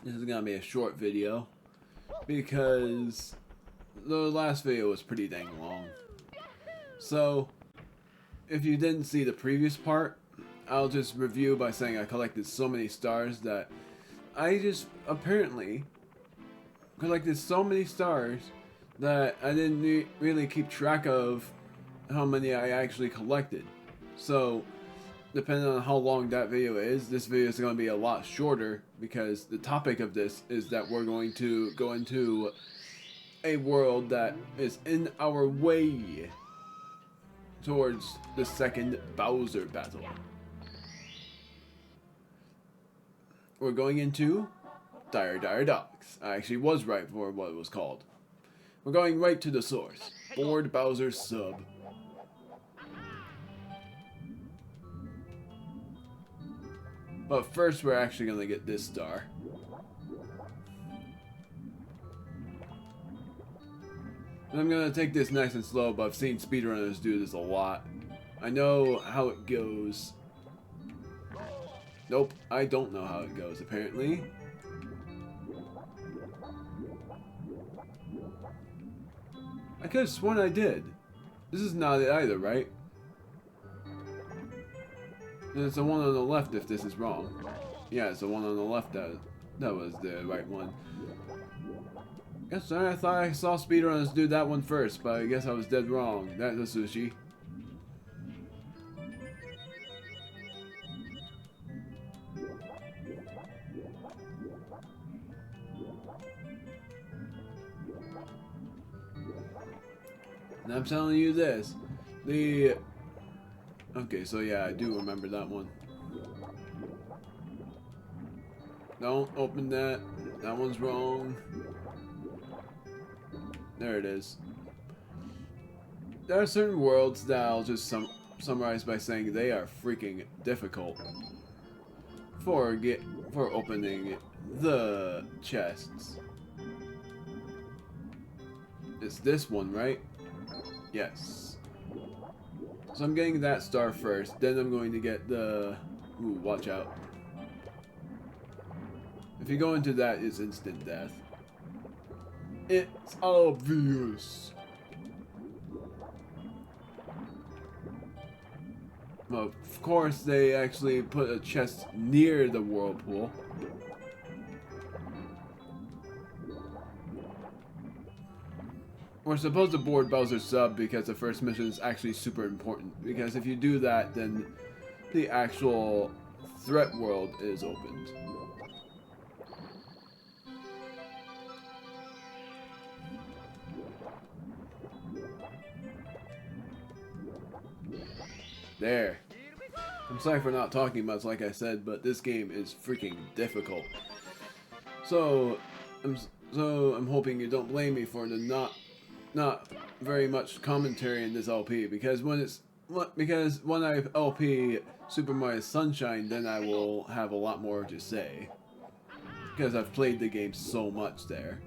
This is gonna be a short video because the last video was pretty dang long. So, if you didn't see the previous part, I'll just review by saying I collected so many stars that I just apparently collected so many stars that I didn't really keep track of how many I actually collected. So, depending on how long that video is, this video is going to be a lot shorter because the topic of this is that we're going to go into a world that is in our way towards the second Bowser battle. We're going into Dire Docks. I actually was right for what it was called. We're going right to the source. Board Bowser's sub. But first we're actually going to get this star. And I'm going to take this nice and slow, but I've seen speedrunners do this a lot. I know how it goes. Nope, I don't know how it goes, apparently. I could have sworn I did. This is not it either, right? And it's the one on the left if this is wrong. Yeah, it's the one on the left that was the right one. Yes, I thought I saw speedrunners do that one first, but I guess I was dead wrong. That's a sushi. And I'm telling you this, okay, so yeah, I do remember that one. Don't open that. That one's wrong. There it is. There are certain worlds that I'll just summarize by saying they are freaking difficult for opening the chests. It's this one, right? Yes. So I'm getting that star first, then I'm going to get the... Ooh, watch out. If you go into that, it's instant death. It's obvious. Well, of course, they actually put a chest near the whirlpool. We're supposed to board Bowser's sub because the first mission is actually super important. Because if you do that, then the actual threat world is opened. There. I'm sorry for not talking much, like I said, but this game is freaking difficult. So I'm hoping you don't blame me for the not very much commentary in this LP, because when I LP Super Mario Sunshine, then I will have a lot more to say, because I've played the game so much there.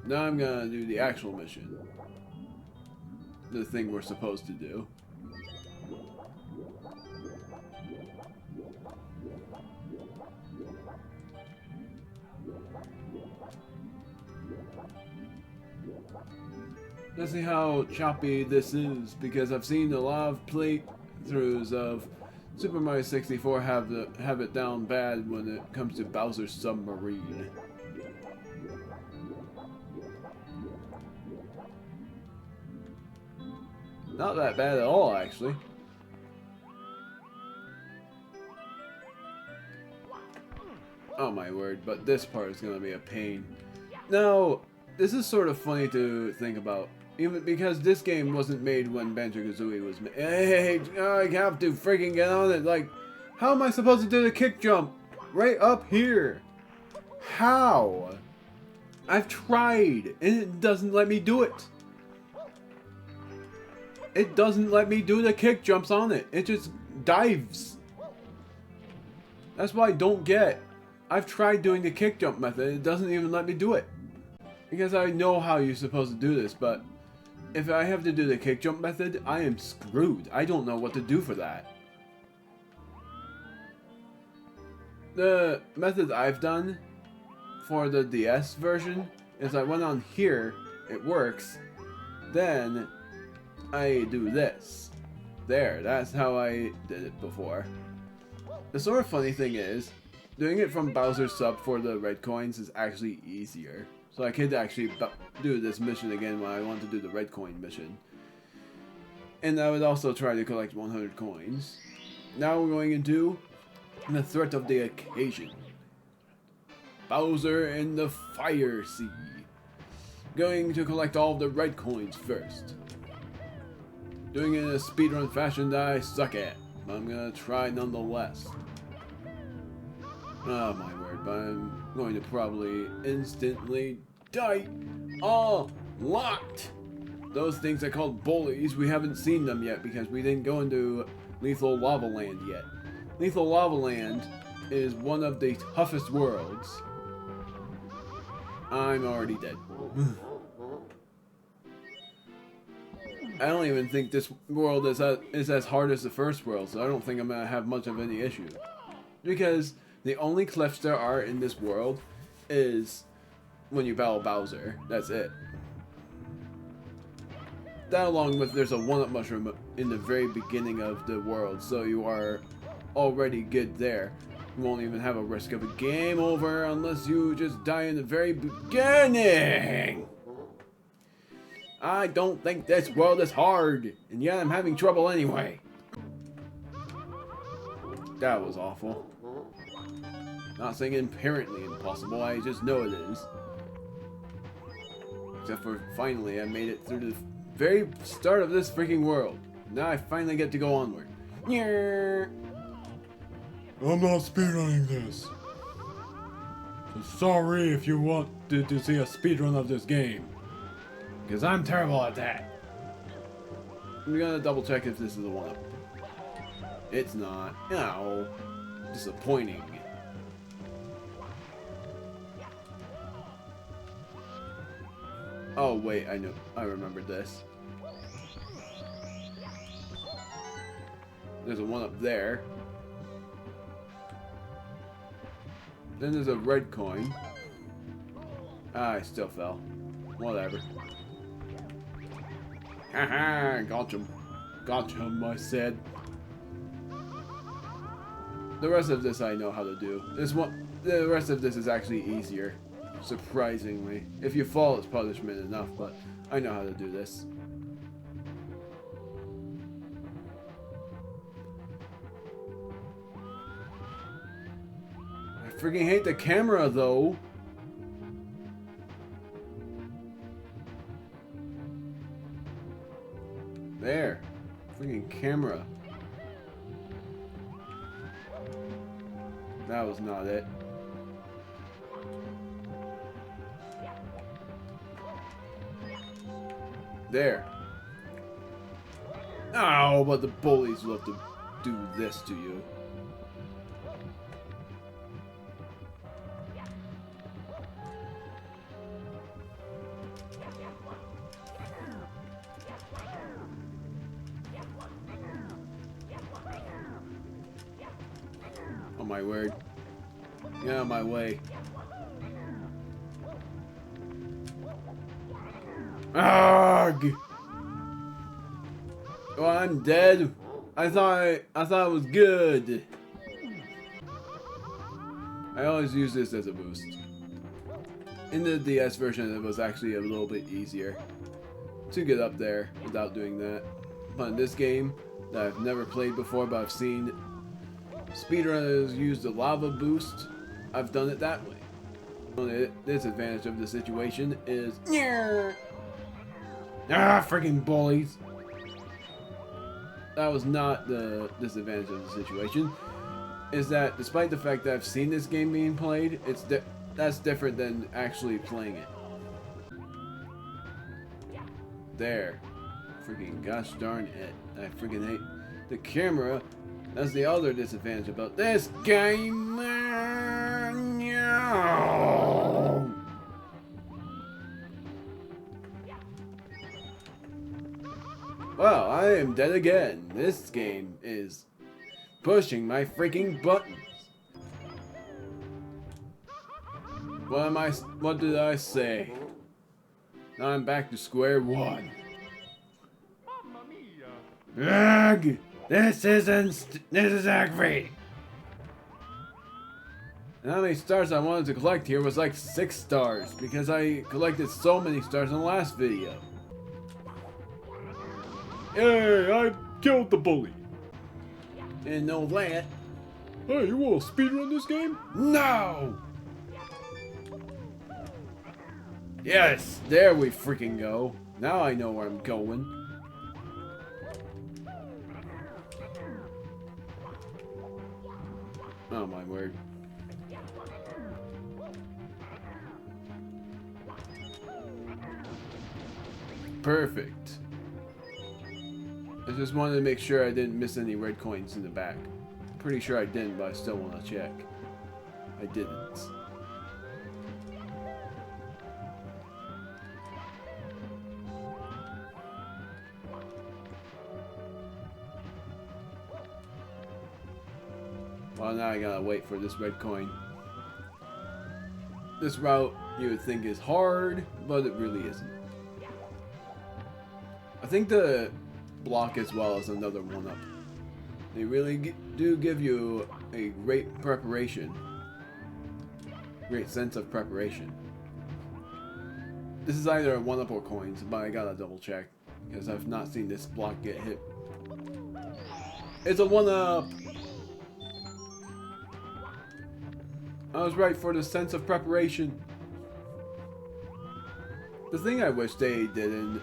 Now I'm gonna do the actual mission, the thing we're supposed to do. Let's see how choppy this is, because I've seen a lot of playthroughs of Super Mario 64 have it down bad when it comes to Bowser's Submarine. Not that bad at all, actually. Oh my word, but this part is going to be a pain. Now, this is sort of funny to think about. Even because this game wasn't made when Banjo-Kazooie was made. Hey, I have to freaking get on it. Like, how am I supposed to do the kick jump? Right up here. How? I've tried, and it doesn't let me do it. It doesn't let me do the kick jumps on it. It just dives. That's what I don't get. I've tried doing the kick jump method. It doesn't even let me do it. Because I know how you're supposed to do this, but if I have to do the kick jump method, I am screwed. I don't know what to do for that. The method I've done for the DS version is I went on here, it works, then I do this. There, that's how I did it before. The sort of funny thing is, doing it from Bowser's sub for the red coins is actually easier. So I could actually do this mission again when I want to do the red coin mission. And I would also try to collect 100 coins. Now we're going into the threat of the occasion. Bowser in the Fire Sea. Going to collect all of the red coins first. Doing it in a speedrun fashion that I suck at. But I'm gonna try nonetheless. Oh my word, but I'm going to probably instantly die a lot. Those things are called bullies. We haven't seen them yet because we didn't go into Lethal Lava Land yet. Lethal Lava Land is one of the toughest worlds. I'm already dead. I don't even think this world is as hard as the first world, so I don't think I'm going to have much of any issue. Because the only cliffs there are in this world is when you battle Bowser. That's it. That along with there's a 1-up mushroom in the very beginning of the world, so you are already good there. You won't even have a risk of a game over unless you just die in the very beginning. I don't think this world is hard, and yet I'm having trouble anyway. That was awful. Not saying inherently impossible, I just know it is. Except for finally I made it through the very start of this freaking world. Now I finally get to go onward. I'm not speedrunning this. So sorry if you want to see a speedrun of this game. Because I'm terrible at that. I'm gonna double check if this is the 1-up. It's not. Ow. Disappointing. Oh wait, I know. I remembered this. There's a 1-up there. Then there's a red coin. Ah, I still fell. Whatever. Haha, gotcha. Gotcha, I said. The rest of this I know how to do. The rest of this is actually easier. Surprisingly. If you fall, it's punishment enough, but I know how to do this. I freaking hate the camera, though. There. Freaking camera. That was not it. There. Ow, but the bullies love to do this to you. Oh my word. Get out of my way. Arrgh! Oh, I'm dead. I thought it was good. I always use this as a boost. In the DS version, it was actually a little bit easier to get up there without doing that. But in this game, that I've never played before, but I've seen speedrunners use the lava boost, I've done it that way. The disadvantage of the situation is freaking bullies. That was not the disadvantage of the situation. Is that despite the fact that I've seen this game being played, that's different than actually playing it. There. Freaking gosh darn it. I freaking hate the camera. That's the other disadvantage about this game. No. Well, I am dead again. This game is pushing my freaking buttons. What did I say? Now I'm back to square one. Ugh! This is aggravating. And how many stars I wanted to collect here was like 6 stars, because I collected so many stars in the last video. Hey, I killed the bully. And no that. Hey, you want to speedrun this game? No! Yes, there we freaking go. Now I know where I'm going. Oh my word. Perfect. I just wanted to make sure I didn't miss any red coins in the back. Pretty sure I didn't, but I still want to check. I didn't. Well, now I gotta wait for this red coin. This route you would think is hard, but it really isn't. I think the block as well is another one-up. They really do give you a great preparation. Great sense of preparation. This is either a one-up or coins, but I gotta double check, because I've not seen this block get hit. It's a one-up! I was right for the sense of preparation. The thing I wish they did in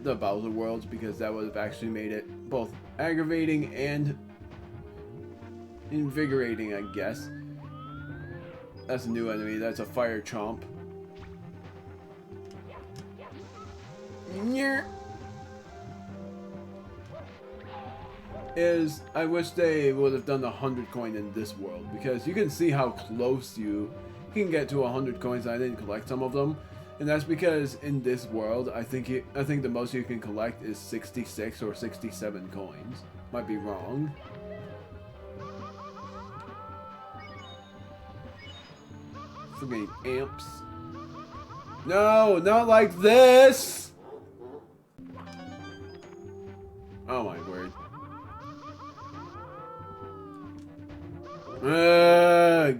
the Bowser worlds, because that would have actually made it both aggravating and invigorating, I guess. That's a new enemy. That's a fire chomp. Is I wish they would have done 100 coin in this world, because you can see how close you can get to 100 coins. I didn't collect some of them, and that's because in this world I think the most you can collect is 66 or 67 coins. Might be wrong. Freaking amps. No, not like this! Oh my word. Ugh.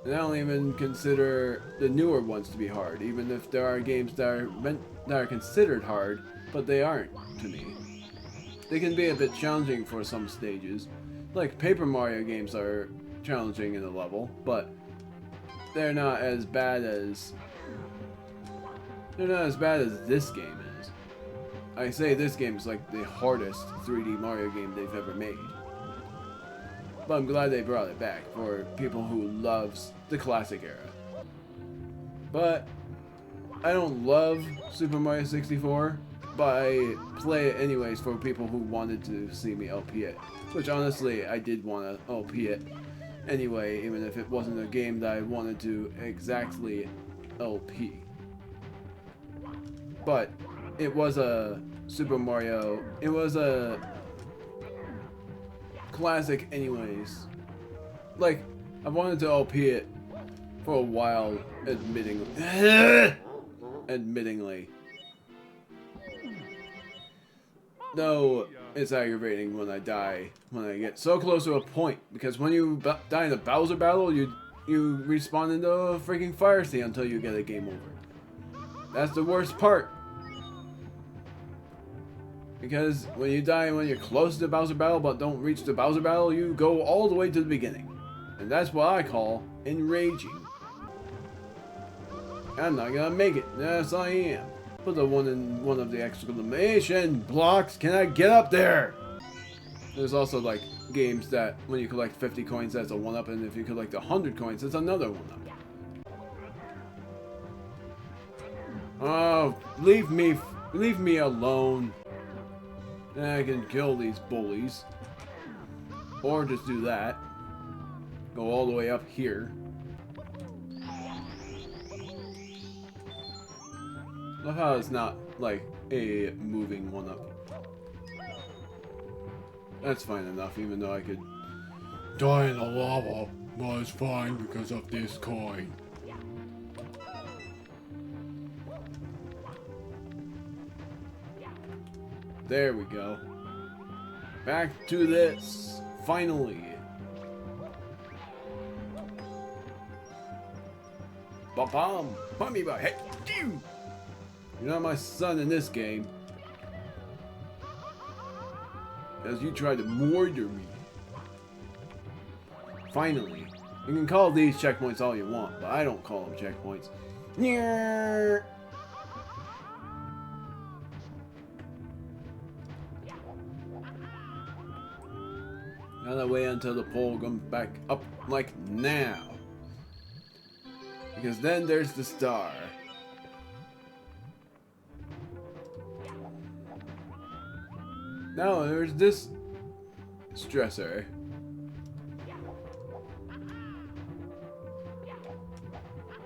I don't even consider the newer ones to be hard, even if there are games that are considered hard, but they aren't to me. They can be a bit challenging for some stages. Like Paper Mario games are challenging in a level, but they're not as bad as this game is. I say this game is like the hardest 3D Mario game they've ever made. But I'm glad they brought it back for people who loves the classic era. But I don't love Super Mario 64, but I play it anyways for people who wanted to see me LP it. Which honestly, I did want to LP it anyway, even if it wasn't a game that I wanted to exactly LP. But it was a Super Mario, it was a classic anyways. Like, I wanted to LP it for a while, admittingly. Though it's aggravating when I die, when I get so close to a point, because when you die in the Bowser battle, you respawn into a freaking fire sea until you get a game over. That's the worst part. Because when you die when you're close to the Bowser battle but don't reach the Bowser battle, you go all the way to the beginning. And that's what I call enraging. I'm not gonna make it. Yes, I am. Put the one in one of the exclamation blocks. Can I get up there? There's also like games that when you collect 50 coins, that's a 1-up, and if you collect 100 coins, it's another 1-up. Oh, leave me alone. I can kill these bullies. Or just do that. Go all the way up here. Love how it's not like a moving 1-up. That's fine enough, even though I could die in the lava. But it's fine because of this coin. There we go. Back to this. Finally. Ba-bam! Put me back. Hey, you! You're not my son in this game. As you tried to murder me. Finally. You can call these checkpoints all you want, but I don't call them checkpoints. Nyeh! Gotta wait until the pole comes back up like now. Because then there's the star. Now there's this stressor.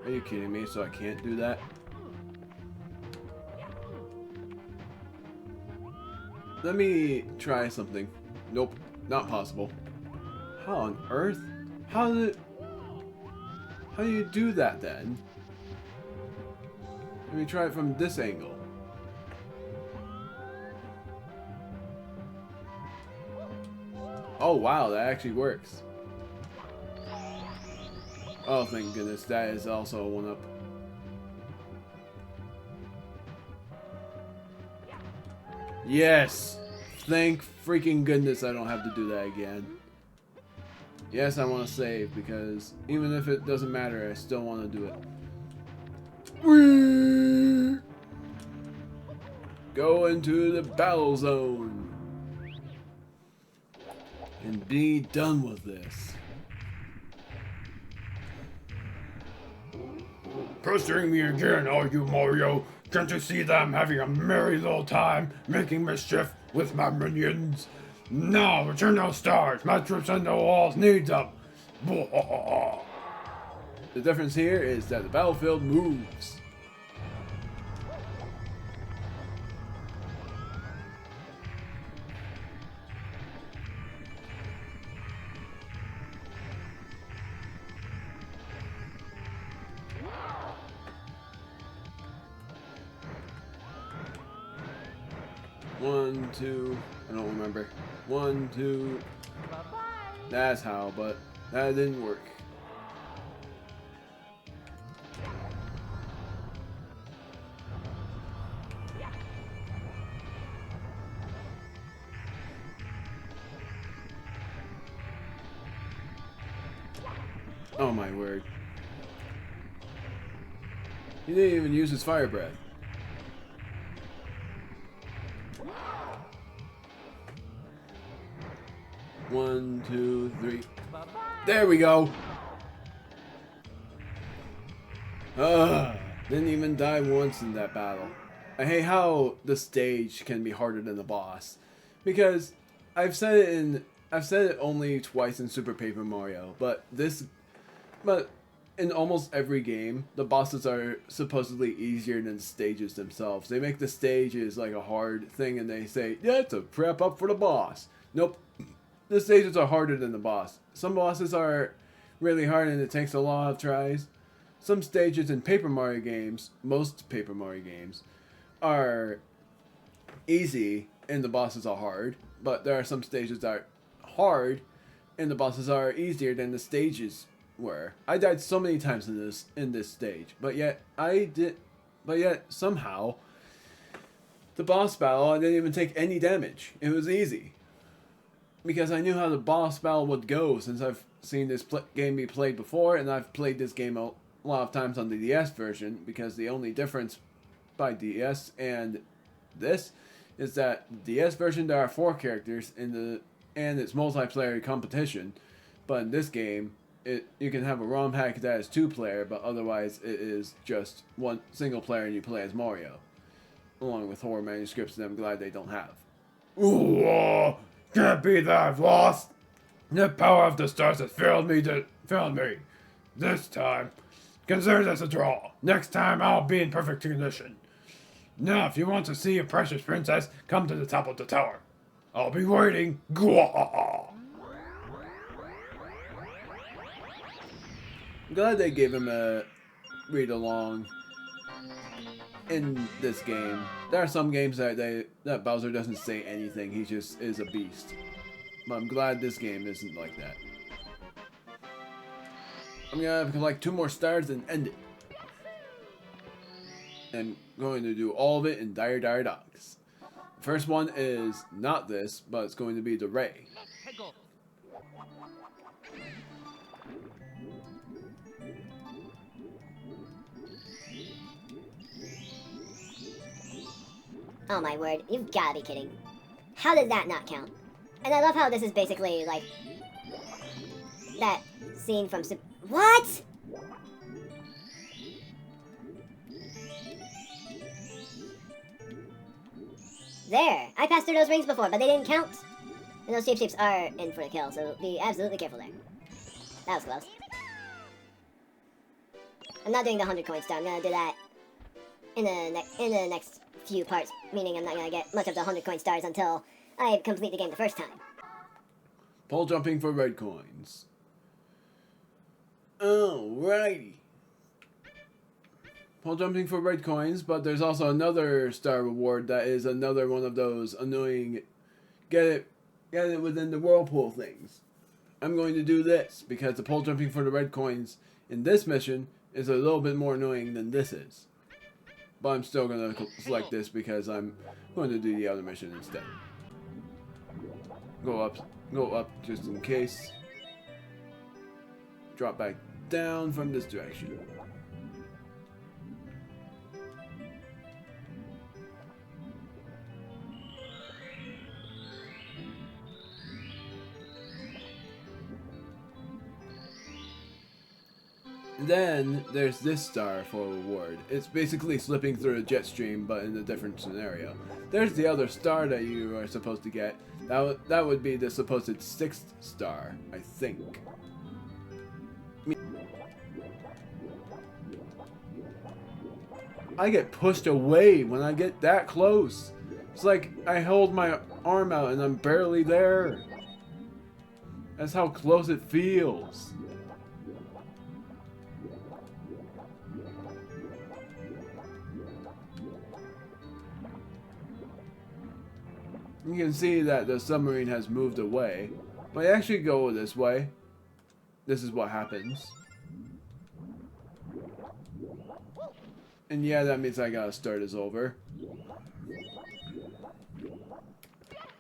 Are you kidding me? So I can't do that? Let me try something. Nope, not possible. How on earth? How do you do that then? Let me try it from this angle. Oh wow, that actually works. Oh thank goodness, that is also a 1-up. Yes! Thank freaking goodness I don't have to do that again. Yes, I want to save because even if it doesn't matter, I still want to do it. Whee! Go into the battle zone and be done with this. Pestering me again, are you, Mario? Can't you see that I'm having a merry little time making mischief with my minions? No, return those stars. My troops on the walls need them. The difference here is that the battlefield moves. One, two, I don't remember. 1, 2. That's how, but that didn't work. Oh my word. He didn't even use his fire breath. One, two, three. There we go. Didn't even die once in that battle. I hate how the stage can be harder than the boss, because I've said it only twice in Super Paper Mario, but in almost every game, the bosses are supposedly easier than the stages themselves. They make the stages like a hard thing, and they say, yeah, it's a prep up for the boss. Nope. The stages are harder than the boss. Some bosses are really hard and it takes a lot of tries. Some stages in Paper Mario games, most Paper Mario games, are easy and the bosses are hard. But there are some stages that are hard and the bosses are easier than the stages were. I died so many times in this stage, but yet somehow the boss battle I didn't even take any damage. It was easy. Because I knew how the boss battle would go since I've seen this game be played before, and I've played this game a lot of times on the DS version, because the only difference by DS and this is that the DS version there are 4 characters and it's multiplayer competition, but in this game you can have a ROM hack that is 2-player, but otherwise it is just one single player and you play as Mario, along with horror manuscripts that I'm glad they don't have. Ooh, can't be that I've lost. The power of the stars has failed me this time. Consider this a draw. Next time I'll be in perfect condition. Now, if you want to see a precious princess, come to the top of the tower. I'll be waiting. Gwah! I'm glad they gave him a read along. in this game. There are some games that Bowser doesn't say anything. He just is a beast. But I'm glad this game isn't like that. I'm gonna collect 2 more stars and end it. I'm going to do all of it in Dire Docks. The first one is not this, but it's going to be the Ray. Oh my word, you've gotta be kidding. How did that not count? And I love how this is basically like that scene from What? There! I passed through those rings before, but they didn't count. And those shapes are in for the kill, so be absolutely careful there. That was close. I'm not doing the 100 coin star. I'm gonna do that in the next few parts, meaning I'm not gonna get much of the 100 coin stars until I complete the game the first time. Pole jumping for red coins. Alrighty. Pole jumping for red coins, but there's also another star reward that is another one of those annoying get it within the whirlpool things. I'm going to do this because the pole jumping for the red coins in this mission is a little bit more annoying than this is. But I'm still going to select this because I'm going to do the other mission instead. Go up just in case. Drop back down from this direction. Then there's this star for a reward. It's basically slipping through a jet stream, but in a different scenario. There's the other star that you are supposed to get. That would be the supposed 6th star, I think. I get pushed away when I get that close. It's like I hold my arm out and I'm barely there. That's how close it feels. You can see that the submarine has moved away. But I actually go this way. This is what happens. And yeah, that means I gotta start as over.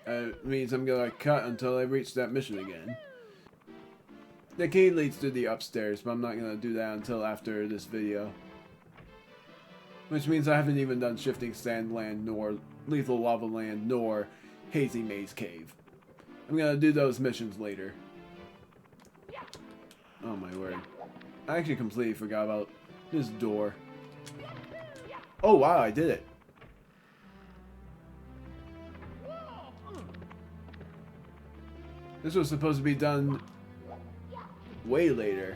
It means I'm gonna cut until I reach that mission again. The key leads to the upstairs, but I'm not gonna do that until after this video. Which means I haven't even done Shifting Sand Land, nor Lethal Lava Land, nor Hazy Maze Cave. I'm gonna do those missions later. Oh my word. I actually completely forgot about this door. Oh wow, I did it. This was supposed to be done way later.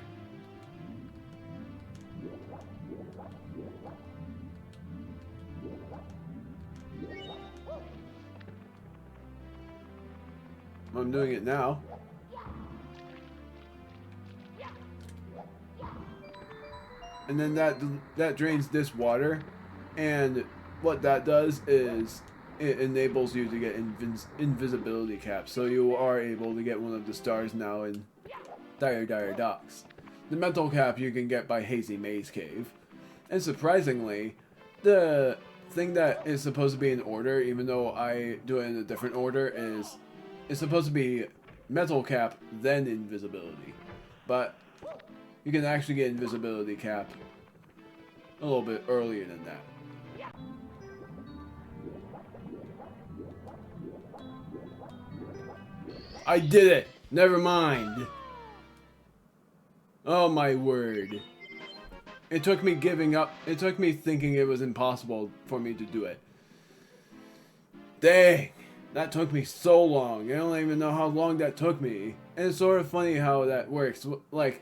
I'm doing it now. And then that drains this water, and what that does is it enables you to get invisibility caps, so you are able to get one of the stars now in Dire Docks. The mental cap you can get by Hazy Maze Cave, and surprisingly, the thing that is supposed to be in order, even though I do it in a different order, is it's supposed to be metal cap, then invisibility. But you can actually get invisibility cap a little bit earlier than that. I did it! Never mind. Oh my word. It took me giving up. It took me thinking it was impossible for me to do it. Dang. That took me so long. I don't even know how long that took me. And it's sort of funny how that works. Like,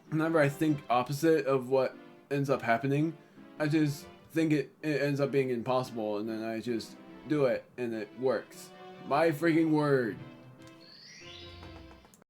whenever I think opposite of what ends up happening, I just think it ends up being impossible, and then I just do it, and it works. My freaking word.